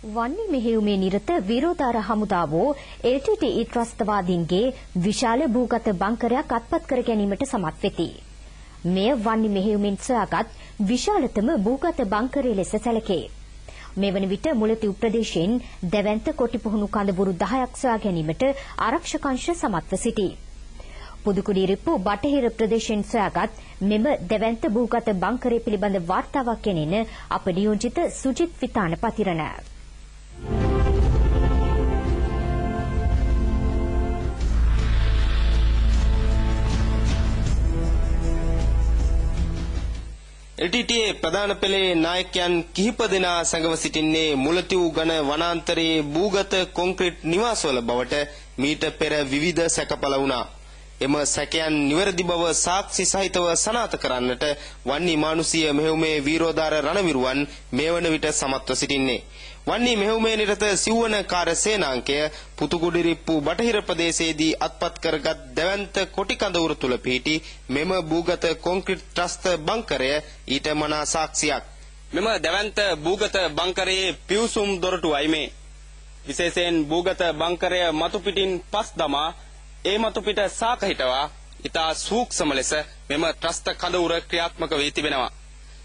වන්නේ මෙහෙයුමේ නිරත විරෝධාර හමුදාවෝ LTTE ත්‍රස්තවාදීන්ගේ විශාල භූගත බංකරයක් අත්පත් කර ගැනීමට සමත් වෙති. මෙය වන්නේ මෙහෙයුමින් සොයාගත් විශාලතම භූගත බංකරය ලෙස සැලකේ. මේ වන විට මුලතිව් ප්‍රදේශයෙන් දැවැන්ත කොටිපොහුණු කඳවුරු 10ක් සොයා ගැනීමට ආරක්ෂක අංශ සමත්ව සිටී. පුදුකුඩිරිප්පු බටහිර ප්‍රදේශයෙන් සොයාගත් මෙම දැවැන්ත භූගත බංකරය පිළිබඳ වාර්තාවක් ගෙනෙන අප නියෝජිත සුජිත් විතාන පතිරණ. LTTE ප්‍රධාන පෙළේ නායකයන් කිහිප දෙනා සැඟව සිටින්නේ මුලතිව් ඝන වනාන්තරයේ භූගත කොන්ක්‍රීට් නිවාසවල බවට මීට පෙර විවිධ සැකපළ වුණා. එම සැකයන් නිවැරදි බව සාක්ෂි සහිතව සනාථ කරන්නට වන්නි මානුෂීය මෙහෙයුමේ වීරෝදාර රණවිරුවන් මේ වන විට සමත්ව සිටින්නේ. වන්නි මෙහෙයුමේ නිරත සිව්වන කාර්ය සේනාංකය පුතුකුඩිරිප්පු බටහිර ප්‍රදේශයේදී අත්පත් කරගත් දැවැන්ත කොටි කඳවුර තුල පිහිටි මෙම භූගත කොන්ක්‍රීට් ත්‍රස්ත බංකරය ඊට මනා සාක්ෂියක්. මෙම දැවැන්ත භූගත බංකරයේ පිවිසුම් දොරටුවයි මේ. විශේෂයෙන් භූගත බංකරය මතු පිටින් පස් දමා ඒ මතු පිට සාක හිටවා ඉතා සූක්ෂම ලෙස මෙම ත්‍රස්ත කඳවුර ක්‍රියාත්මක වී තිබෙනවා.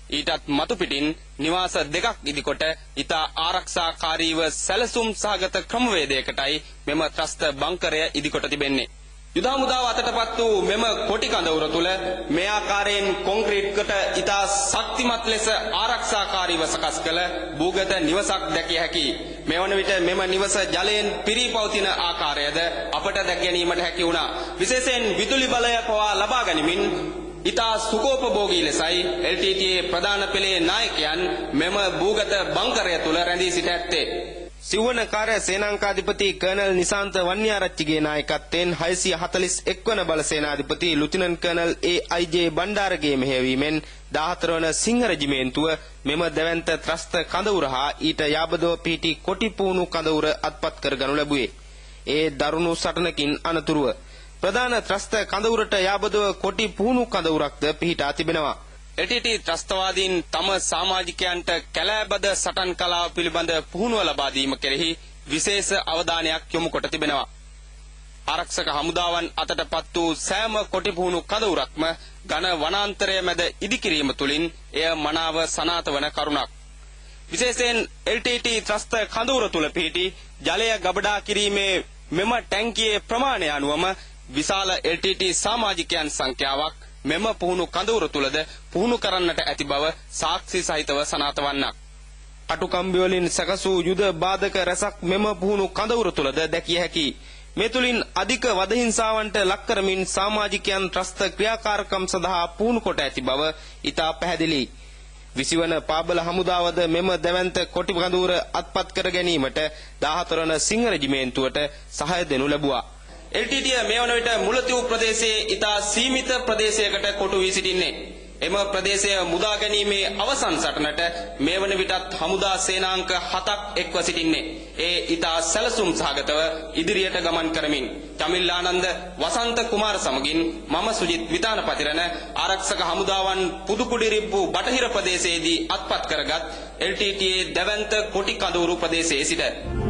ඊටත් මතු පිටින් නිවාස දෙකක් ඉදිකොට ඉතා ආරක්ෂාකාරීව සැලසුම් සහගත ක්‍රමවේදයකටයි මෙම ත්‍රස්ත බංකරය ඉදිකොට තිබෙන්නේ. යුද හමුදාව අතටපත් වූ මෙම කොටි කඳවුර තුල මේ ආකාරයෙන් කොන්ක්‍රීට්කට ඉතා ශක්තිමත් ලෙස ආරක්ෂාකාරීව සකස් කළ භූගත නිවසක් දැකිය හැකියි. මේ වන විට මෙම නිවස ජලයෙන් පිරී පවතින ආකාරයද අපට දැක ගැනීමට හැකි වුණා. විශේෂයෙන් විදුලි බලය පවා ලබා ගනිමින් ඉතා සුඛෝපභෝගී ලෙසයි LTTE ප්‍රධාන පෙළේ නායකයන් මෙම භූගත බංකරය තුල රැඳී සිට ඇත්තේ. සිව්වන කාර්ය සේනාංකාධිපති කර්නල් නිසාන්ත වන්නිආරච්චිගේ නායකත්වයෙන් 641 වන බල සේනාධිපති ලුතිනන්ට් කර්නල් AIJ බණ්ඩාරගේ මෙහෙයවීමෙන් 14 වන සිංහ රෙජිමේන්තුව මෙම දැවැන්ත ත්‍රස්ත කඳවුර හා ඊට යාබදව පිහිටි කොටිපූණු කඳවුර අත්පත් කරගනු ලැබුවේ. ඒ දරුණු සටනකින් අනතුරුව ප්‍රධාන ත්‍රස්ත කඳවුරට යාබදව කොටිපූණු කඳවුරක්ද පිහිටා තිබෙනවා. LTTE ත්‍රස්තවාදීන් තම සමාජිකයන්ට කැලෑබද සටන් කලාව පිළිබඳ පුහුණුව ලබා දීම කෙරෙහි විශේෂ අවධානයක් යොමු කොට තිබෙනවා. ආරක්ෂක හමුදාවන් අතටපත් වූ සෑම කොටිපූණු කඳවුරක්ම ඝන වනාන්තරය මැද ඉදිකිරීම තුළින් එය මනාව සනාථ වන කරුණක්. විශේෂයෙන් LTTE ත්‍රස්ත කඳවුර තුල පිහිටි ජලය ගබඩා කිරීමේ මෙම ටැංකියේ ප්‍රමාණය අනුවම විශාල LTTE සමාජිකයන් සංඛ්‍යාවක් මෙම පුහුණු කඳවුර තුලද පුහුණු කරන්නට ඇති බව සාක්ෂි සහිතව සනාථ වන්නක්. අටුකම්බි වලින් සැකසූ යුද බාධක රැසක් මෙම පුහුණු කඳවුර තුලද දැකිය හැකියි. මේ තුලින් අධික වද හිංසාවන්ට ලක් කරමින් සමාජිකයන් ත්‍රස්ත ක්‍රියාකාරකම් සඳහා පුහුණු කොට ඇති බව ඉතා පැහැදිලියි. 20 වන පාබල හමුදාවද මෙම දැවැන්ත කොටි කඳවුර අත්පත් කර ගැනීමට 14 වන සිංහ රෙජිමේන්තුවට සහාය දෙනු ලැබුවා. LTTE මේ වන විට මුලතිව් ප්‍රදේශයේ ඉතා සීමිත ප්‍රදේශයකට කොටු වී සිටින්නේ. එම ප්‍රදේශය මුදා ගැනීමේ අවසන් සටනට මේ වන විටත් හමුදා සේනාංක 7ක් එක්ව සිටින්නේ. ඒ ඉතා සැලසුම් සහගතව ඉදිරියට ගමන් කරමින් චමිල් ආනන්ද වසන්ත කුමාර සමගින් මම සුජිත් විතාන පතිරණ ආරක්ෂක හමුදාවන් පුදුකුඩිරිප්පු බටහිර ප්‍රදේශයේදී අත්පත් කරගත් LTTE දැවැන්ත කොටි කඳවුරු ප්‍රදේශයේ සිට